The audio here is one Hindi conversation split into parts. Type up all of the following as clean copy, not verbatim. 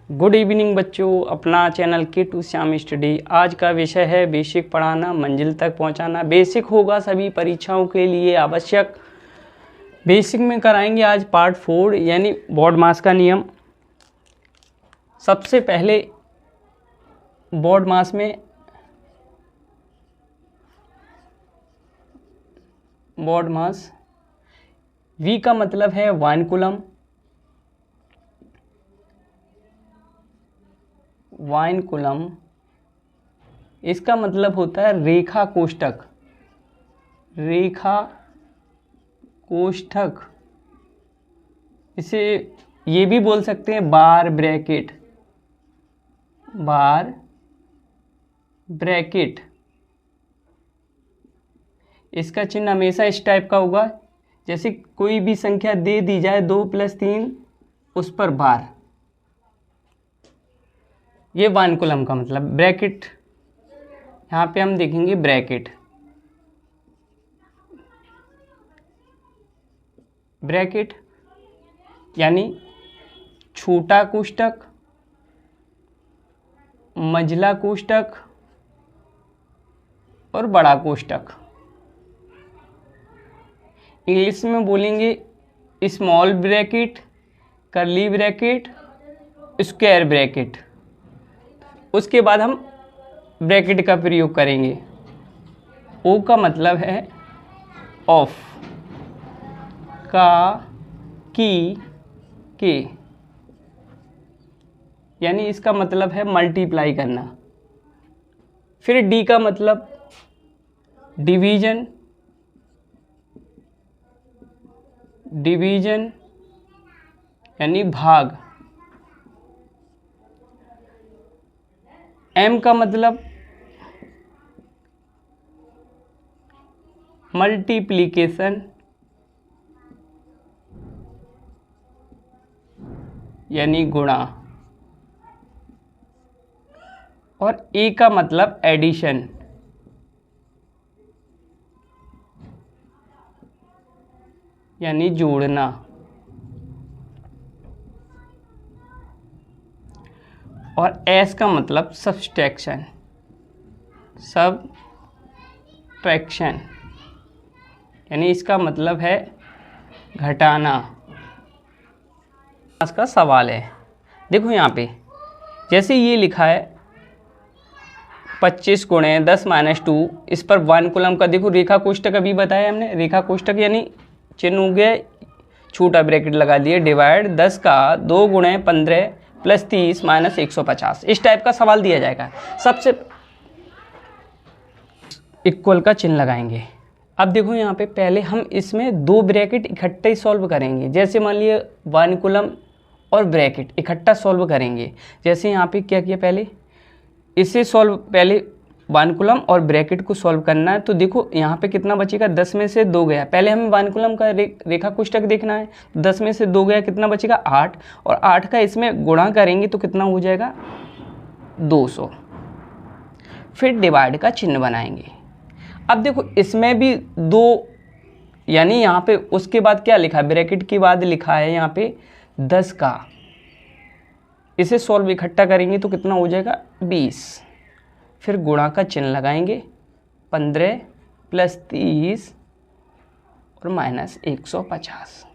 गुड इवनिंग बच्चों, अपना चैनल K2 श्याम स्टडी। आज का विषय है बेसिक पढ़ाना, मंजिल तक पहुंचाना। बेसिक होगा सभी परीक्षाओं के लिए आवश्यक। बेसिक में कराएंगे आज पार्ट 4 यानी बोर्ड मास का नियम। सबसे पहले बोर्ड मास में बोर्ड मास V का मतलब है 1 कूलम। 1 कूलम इसका मतलब होता है रेखा कोष्ठक। रेखा कोष्ठक इसे ये भी बोल सकते हैं बार ब्रैकेट। बार ब्रैकेट इसका चिन्ह हमेशा इस टाइप का होगा, जैसे कोई भी संख्या दे दी जाए 2 + 3 उस पर बार। ये 1 कूलम का मतलब ब्रैकेट। यहाँ पे हम देखेंगे ब्रैकेट। ब्रैकेट यानी छोटा कोष्ठक, मझला कोष्ठक और बड़ा कोष्ठक। इंग्लिश में बोलेंगे small bracket, curly bracket, square bracket. उसके बाद हम ब्रैकेट का प्रयोग करेंगे। ओ का मतलब है ऑफ, का, की, के, यानी इसका मतलब है मल्टीप्लाई करना। फिर डी का मतलब डिवीजन। डिवीजन यानी भाग। एम का मतलब मल्टीप्लिकेशन यानी गुणा। और ए का मतलब एडिशन यानी जोड़ना। और एस का मतलब सब्सट्रैक्शन। सब्ट्रैक्शन यानी इसका मतलब है घटाना। आज का सवाल है, देखो यहाँ पे जैसे ये लिखा है 25 × 10 - 2, इस पर 1 कूलम का देखो रेखा कोष्ठक अभी बताया हमने। रेखा कोष्ठक यानी चिन्ह हो गया, छोटा ब्रैकेट लगा दिए, डिवाइड 10 का 2 × 15 + 30 - 150। इस टाइप का सवाल दिया जाएगा। सबसे इक्वल का चिन्ह लगाएंगे। अब देखो यहाँ पे पहले हम इसमें 2 ब्रैकेट इकट्ठे सॉल्व करेंगे। जैसे मान लिया 1 कूलम और ब्रैकेट इकट्ठा सॉल्व करेंगे। जैसे यहाँ पे क्या किया, पहले इसे सॉल्व, पहले 1 कूलम और ब्रैकेट को सॉल्व करना है। तो देखो यहाँ पे कितना बचेगा, 10 में से 2 गया। पहले हमें 1 कूलम का रेखा कोष्ठक देखना है। 10 में से 2 गया, कितना बचेगा 8। और 8 का इसमें गुणा करेंगे तो कितना हो जाएगा 200। फिर डिवाइड का चिन्ह बनाएंगे। अब देखो इसमें भी 2 यानी यहाँ पे उसके बाद क्या लिखा है, ब्रैकेट के बाद लिखा है यहाँ पे 10 का। इसे सॉल्व इकट्ठा करेंगे तो कितना हो जाएगा 20। फिर गुणा का चिन्ह लगाएंगे, 15 + 30 और -150।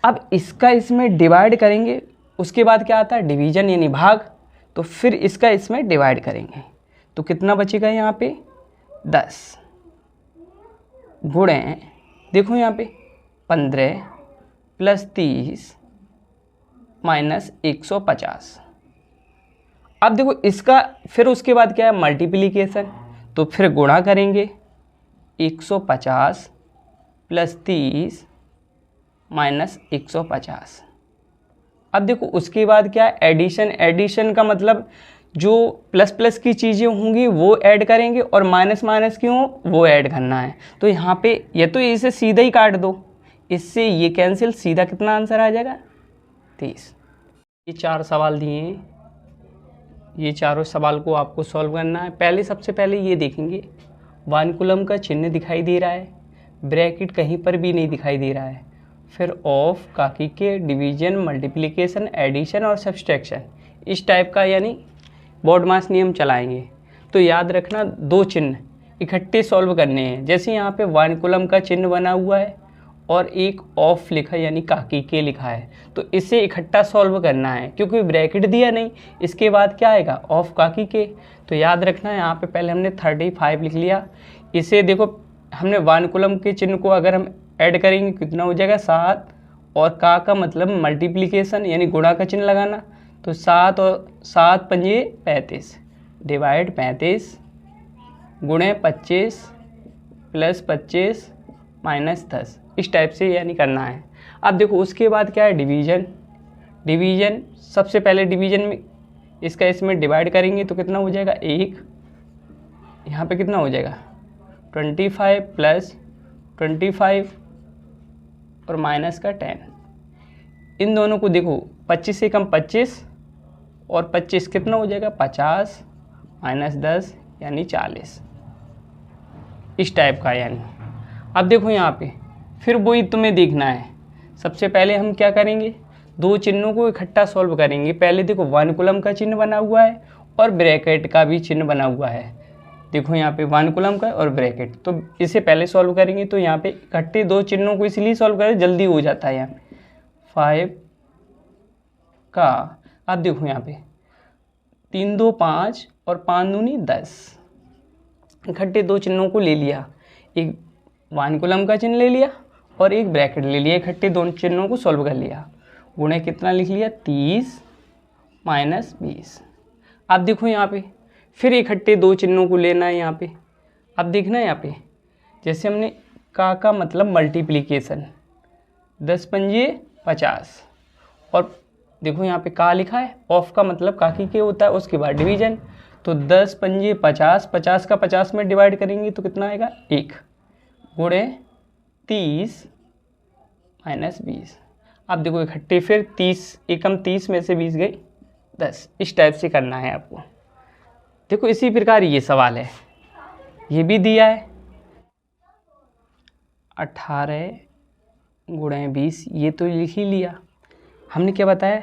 अब इसका इसमें डिवाइड करेंगे। उसके बाद क्या आता है, डिवीजन यानी भाग। तो फिर इसका इसमें डिवाइड करेंगे तो कितना बचेगा यहाँ पे 10 गुणे, देखो यहाँ पे 15 + 30 -150। अब देखो इसका फिर उसके बाद क्या है, मल्टीप्लिकेशन। तो फिर गुणा करेंगे 150 + 30 -150। अब देखो उसके बाद क्या है, एडिशन। एडिशन का मतलब जो प्लस प्लस की चीज़ें होंगी वो ऐड करेंगे और माइनस माइनस की हो वो ऐड करना है। तो यहाँ पे ये तो इसे सीधा ही काट दो, इससे ये कैंसिल, सीधा कितना आंसर आ जाएगा 30। ये 4 सवाल दिए हैं, ये चारों सवाल को आपको सॉल्व करना है। पहले सबसे पहले ये देखेंगे 1 कूलम का चिन्ह दिखाई दे रहा है, ब्रैकेट कहीं पर भी नहीं दिखाई दे रहा है। फिर ऑफ काकी के डिवीजन, मल्टीप्लिकेशन, एडिशन और सब्सट्रैक्शन, इस टाइप का यानी बॉडमास नियम चलाएंगे। तो याद रखना 2 चिन्ह इकट्ठे सॉल्व करने हैं। जैसे यहाँ पे 1 कूलम का चिन्ह बना हुआ है और एक ऑफ लिखा है यानी काकी के लिखा है, तो इसे इकट्ठा सॉल्व करना है क्योंकि ब्रैकेट दिया नहीं। इसके बाद क्या आएगा, ऑफ काकी के। तो याद रखना यहाँ पे पहले हमने 35 लिख लिया। इसे देखो हमने 1 कूलम के चिन्ह को अगर हम ऐड करेंगे कितना हो जाएगा 7, और का मतलब मल्टीप्लिकेशन यानी गुणा का चिन्ह लगाना, तो 7 और 7 पंजे 35 डिवाइड 35 गुणे 25 प्लस 25 माइनस 10, इस टाइप से यानी करना है। अब देखो उसके बाद क्या है, डिवीजन। डिवीजन सबसे पहले डिवीजन में इसका इसमें डिवाइड करेंगे तो कितना हो जाएगा 1, यहाँ पे कितना हो जाएगा 25 प्लस 25 और माइनस का 10। इन दोनों को देखो 25 से कम 25 और 25 कितना हो जाएगा 50 माइनस 10 यानी 40, इस टाइप का यानी। अब देखो यहाँ पे फिर वही तुम्हें देखना है। सबसे पहले हम क्या करेंगे, 2 चिन्हों को इकट्ठा सॉल्व करेंगे। पहले देखो 1 कूलम का चिन्ह बना हुआ है और ब्रैकेट का भी चिन्ह बना हुआ है। देखो यहाँ पे 1 कूलम का और ब्रैकेट, तो इसे पहले सॉल्व करेंगे। तो यहाँ पे इकट्ठे 2 चिन्हों को इसलिए सॉल्व करें जल्दी हो जाता है। यहाँ 5 का, अब देखो यहाँ पे 3 2 5 और 5 दूनी 10, इकट्ठे 2 चिन्हों को ले लिया, एक 1 कूलम का चिन्ह ले लिया और एक ब्रैकेट ले लिया, इकट्ठे दोनों चिन्हों को सॉल्व कर लिया। गुणे कितना लिख लिया 30 माइनस 20। अब देखो यहाँ पे फिर इकट्ठे 2 चिन्हों को लेना है यहाँ पे। अब देखना है यहाँ पे जैसे हमने का मतलब मल्टीप्लिकेशन, 10 पंजे 50, और देखो यहाँ पे का लिखा है, ऑफ का मतलब काकी के होता है, उसके बाद डिवीजन। तो 10 पंजे 50, 50 का 50 में डिवाइड करेंगे तो कितना आएगा 1, गुणे 30 माइनस 20। अब देखो इकट्ठे फिर 30 एकम 30 में से 20 गई 10, इस टाइप से करना है आपको। देखो इसी प्रकार ये सवाल है, ये भी दिया है 18 गुणे 20, ये तो लिख ही लिया। हमने क्या बताया,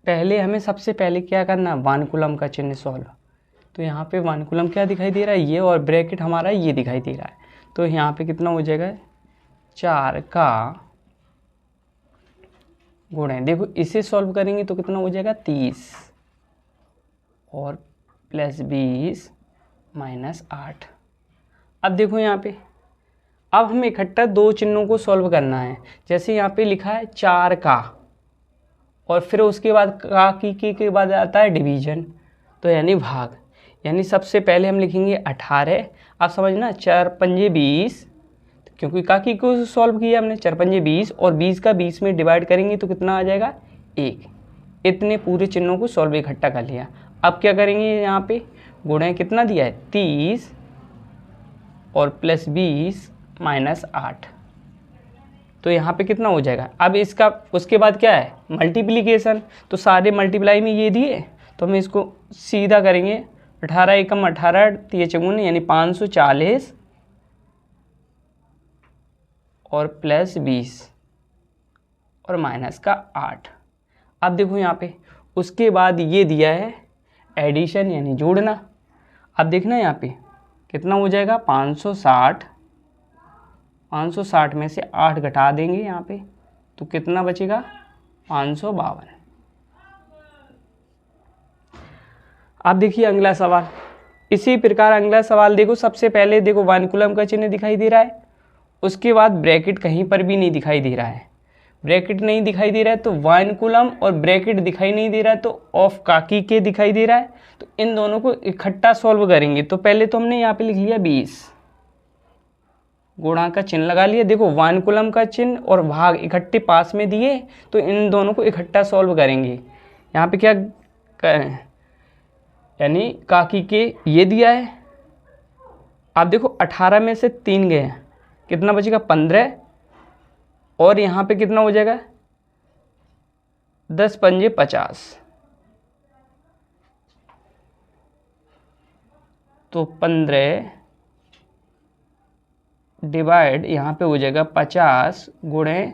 पहले हमें सबसे पहले क्या करना, 1 कूलम का चिन्ह सॉल्व। तो यहाँ पे 1 कूलम क्या दिखाई दे रहा है, ये, और ब्रैकेट हमारा ये दिखाई दे रहा है। तो यहाँ पे कितना हो जाएगा 4 का गुणे, देखो इसे सॉल्व करेंगे तो कितना हो जाएगा 30 और प्लस 20 माइनस 8। अब देखो यहाँ पे अब हमें इकट्ठा 2 चिन्हों को सॉल्व करना है। जैसे यहाँ पे लिखा है 4 का, और फिर उसके बाद का की के बाद आता है डिवीजन, तो यानी भाग। यानी सबसे पहले हम लिखेंगे 18। आप समझना 4 पंजे 20, क्योंकि काकी को सॉल्व किया हमने, 4 पंजे 20 और 20 का 20 में डिवाइड करेंगे तो कितना आ जाएगा 1। इतने पूरे चिन्हों को सॉल्व इकट्ठा कर लिया। अब क्या करेंगे, यहाँ पे गुणे कितना दिया है 30 और प्लस 20 माइनस 8, तो यहाँ पे कितना हो जाएगा। अब इसका उसके बाद क्या है मल्टीप्लिकेशन, तो सारे मल्टीप्लाई में ये दिए तो हम इसको सीधा करेंगे। 18 एकम 18 3 चौगुने यानी 540 और प्लस 20 और माइनस का 8। अब देखो यहाँ पे उसके बाद ये दिया है एडिशन यानी जोड़ना। अब देखना यहाँ पे कितना हो जाएगा 560, 560 में से 8 घटा देंगे यहाँ पे तो कितना बचेगा 552। अब देखिए अगला सवाल, इसी प्रकार अगला सवाल देखो। सबसे पहले देखो 1 कूलम का चिन्ह दिखाई दे रहा है, उसके बाद ब्रैकेट कहीं पर भी नहीं दिखाई दे रहा है। ब्रैकेट नहीं दिखाई दे रहा है तो 1 कूलम और ब्रैकेट दिखाई नहीं दे रहा है तो ऑफ काकी के दिखाई दे रहा है। तो इन दोनों को इकट्ठा सॉल्व करेंगे। तो पहले तो हमने यहाँ पे लिख लिया 20, गुणा का चिन्ह लगा लिया। देखो 1 कूलम का चिन्ह और भाग इकट्ठे पास में दिए तो इन दोनों को इकट्ठा सॉल्व करेंगे। यहाँ पे क्या करें, यानी काकी के ये दिया है। आप देखो 18 में से 3 गए हैं, कितना बचेगा 15, और यहाँ पे कितना हो जाएगा 10 पंजे 50, तो 15 डिवाइड यहाँ पे हो जाएगा 50 गुणे,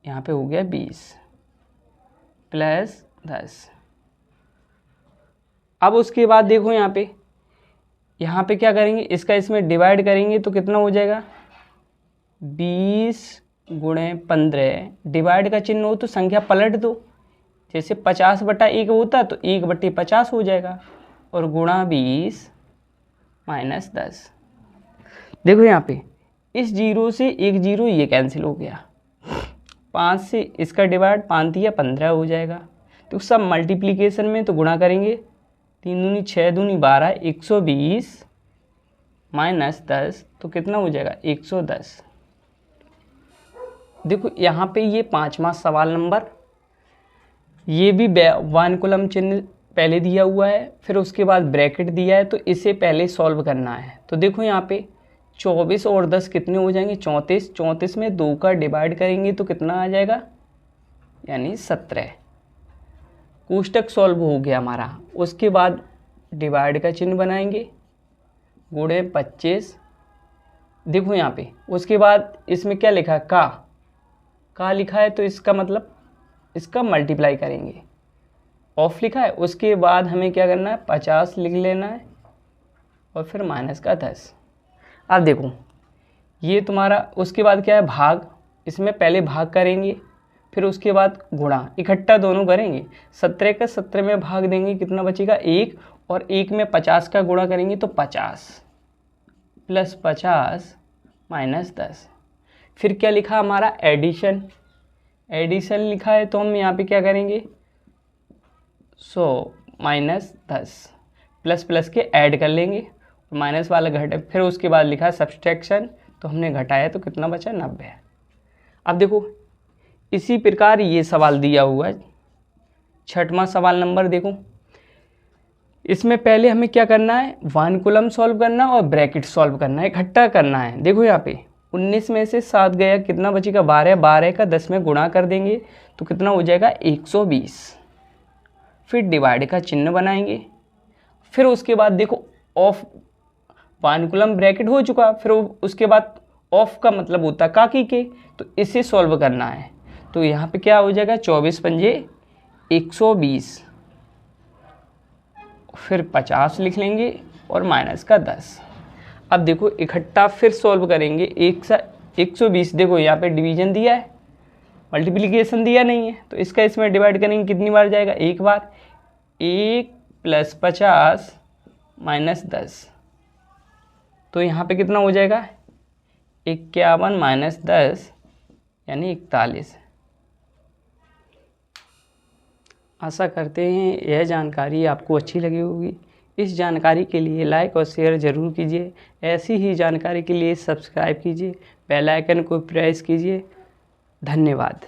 यहाँ पे हो गया 20 प्लस 10। अब उसके बाद देखो यहाँ पे क्या करेंगे, इसका इसमें डिवाइड करेंगे तो कितना हो जाएगा 20 गुणे 15। डिवाइड का चिन्ह हो तो संख्या पलट दो, जैसे 50/1 होता तो 1/50 हो जाएगा, और गुणा 20 माइनस 10। देखो यहाँ पे इस जीरो से एक जीरो ये कैंसिल हो गया, 5 से इसका डिवाइड 5 दिया 15 हो जाएगा। तो सब मल्टीप्लिकेशन में तो गुणा करेंगे, 3 दूनी 6 दूनी 12, 120 माइनस 10 तो कितना हो जाएगा 110। देखो यहाँ पे ये 5वां सवाल नंबर, ये भी वानुकुलम चिन्ह पहले दिया हुआ है, फिर उसके बाद ब्रैकेट दिया है, तो इसे पहले सॉल्व करना है। तो देखो यहाँ पे 24 और 10 कितने हो जाएंगे 34, 34 में 2 का डिवाइड करेंगे तो कितना आ जाएगा यानी 17। कोष्टक सॉल्व हो गया हमारा। उसके बाद डिवाइड का चिन्ह बनाएंगे, गुणे 25। देखो यहाँ पे उसके बाद इसमें क्या लिखा है का लिखा है, तो इसका मतलब इसका मल्टीप्लाई करेंगे, ऑफ लिखा है। उसके बाद हमें क्या करना है 50 लिख लेना है, और फिर माइनस का 10। अब देखो ये तुम्हारा, उसके बाद क्या है भाग, इसमें पहले भाग करेंगे, फिर उसके बाद गुणा, इकट्ठा दोनों करेंगे। 17 का 17 में भाग देंगे, कितना बचेगा 1, और 1 में 50 का गुणा करेंगे तो 50 प्लस 50 माइनस 10। फिर क्या लिखा हमारा एडिशन, एडिशन लिखा है तो हम यहाँ पे क्या करेंगे 100 माइनस 10, प्लस प्लस के ऐड कर लेंगे, माइनस वाला घटे। फिर उसके बाद लिखा है सब्सट्रैक्शन, तो हमने घटाया तो कितना बचा 90। अब देखो इसी प्रकार ये सवाल दिया हुआ है 6वां सवाल नंबर। देखो इसमें पहले हमें क्या करना है वानुकुलम सॉल्व करना और ब्रैकेट सॉल्व करना है, इकट्ठा करना है। देखो यहाँ पे 19 में से 7 गया, कितना बचेगा 12, 12 का 10 में गुणा कर देंगे तो कितना हो जाएगा 120। फिर डिवाइड का चिन्ह बनाएंगे, फिर उसके बाद देखो ऑफ, वानुकुलम ब्रैकेट हो चुका, फिर उसके बाद ऑफ का मतलब होता है काकी के, तो इसे सॉल्व करना है। तो यहाँ पे क्या हो जाएगा 24 पंजे 120, फिर 50 लिख लेंगे और माइनस का 10। अब देखो इकट्ठा फिर सॉल्व करेंगे, 120। देखो यहाँ पे डिवीजन दिया है, मल्टीप्लिकेशन दिया नहीं है, तो इसका इसमें डिवाइड करेंगे, कितनी बार जाएगा 1 बार। 1 प्लस 50 माइनस 10, तो यहाँ पे कितना हो जाएगा 51 माइनस 10 यानी 41। आशा करते हैं यह जानकारी आपको अच्छी लगी होगी। इस जानकारी के लिए लाइक और शेयर ज़रूर कीजिए। ऐसी ही जानकारी के लिए सब्सक्राइब कीजिए, बेल आइकन को प्रेस कीजिए। धन्यवाद।